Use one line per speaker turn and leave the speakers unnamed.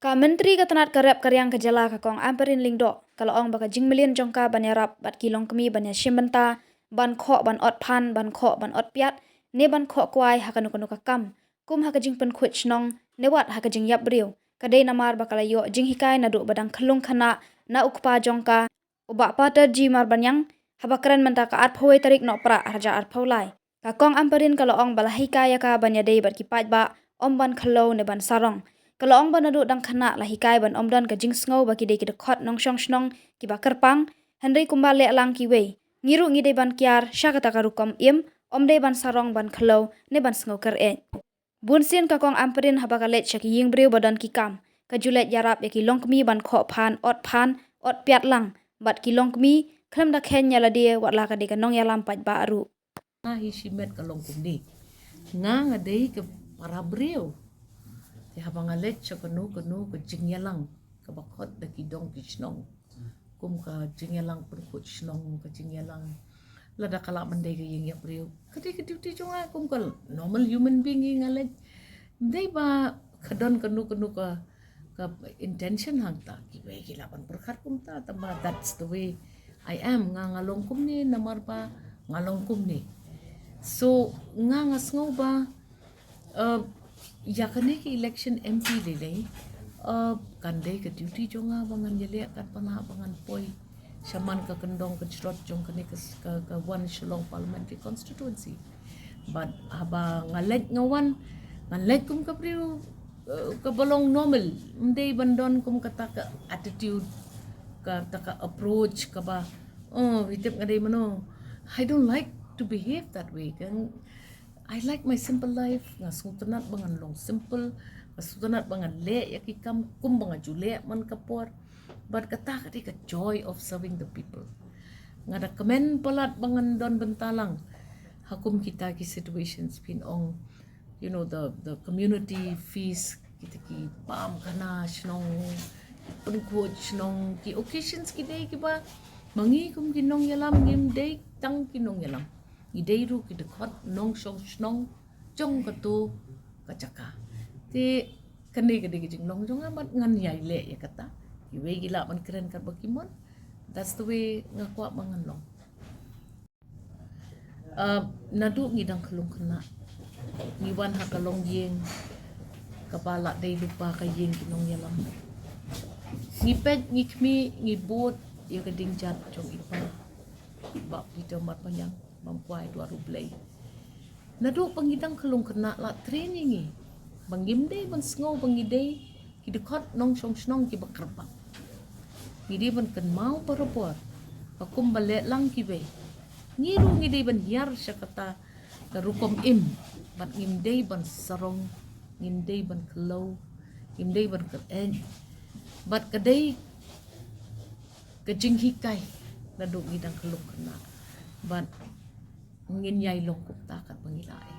Ka menteri katanat karep karyang kejala ka kong Ampareen lingdo kalau ong baka Jingleit jongka banyarap bat kilong kemi banya shimbenta ban Khoh ban ot Phan ban Khoh ban ot Piat ne ban Khoh kwai hakanu kam kum haka jing pen kwit nong ne wat haka jing yap briu kadai namar bakala yo Jinghikai nadu badang khalung khana na ukpa jongka ubak pater ji mar banyang habakran menta ka at phoi tarik no pra harja at phaulai ka kong Ampareen kalau ong balahika ya ka banya dei bat kipat ba om ban khalo ne ban sarong kalau ong ban adu dang khana lahikai ban om dan ka jing sngo baki dei ki khot nong shong snong ki ba kerpang hendai kumba le lang ki wei ngiru ngi dei ban kiar syakata karukom im om dei ban sarong ban khalo ne ban sngo ker e bunsin ka kong Ampareen habakalet syaki ying breu badan ki kam ka julet yarap yaki longkmi ban Khoh Phan ot Piat lang bat ki longkmi khlem da khen nyala dia wat la ka de ka nong yalam pat ba aru
hi shimet ka longkum ni nga dei ke para breu ti habang alet cha kanu ke jingyalang ka bakot da ki dong ki snong kum ka jingyalang pun ko snong ka jingyalang lada kala mandai ke yeng yak breu kati ke duty jonga kum ka normal human being ing alet dei ba khadon kanu ka intention hang ta ki we ki laban perkhat kum ta tamba that's the way I am nga longkum ni namar pa nga longkum ni so nga sngo ba yakane ki election MP lele kande ke duty jonga bangan yele kat pana bangan poi shaman ka kendong ke jrot jong kane ka one shalong parliamentary constituency but haba ngawan ngalet kum ka priu ka bolong normal ndei bandon kum kata ka attitude ka taka approach ka ba hitip ngadai mano I don't like to behave that way kan I like my simple life nga sultanat bangan long simple sultanat bangan le yakikam kum bangan jule man kapor but kata kati ka joy of serving the people nga da kamen palat bangan don bentalang hakum kita ki situations pin ong you know the community fees kita ki pam kana snong pun coach nong ki occasions ki dei ki ba mangi kum ki nong yalam ngim dei tang ki nong yalam i dei ru ki de khot nong shong snong chong ka tu ka chaka te kane ka de ki jing nong jong amat ngan yai le ya kata ki we gila man keren ka bakimon that's the way ngakwa mangan long nadu ngidang khlung khna ni wan ha ka long yeng kapala dei lupa ka yeng ki nong yalam ngi pet ngi kmi ngi bot ya ka ding jat chong ipa ba pito mat panyang mampuai 2 rublei nadu pangidang khalung kena la training ngi bangim dei ban sngo bangidei ki dekot nong shong snong ki bakrpa ngi dei ban kan mau parapor pakum bale lang ki be ngiru ngi dei ban yar syakata ka rukom im bat ngim dei ban sarong ngim dei ban klo ngim dei ban ken but kadai ke Jinghikai nadu ngidang keluk kena but ngin yai long kupta kat pangilai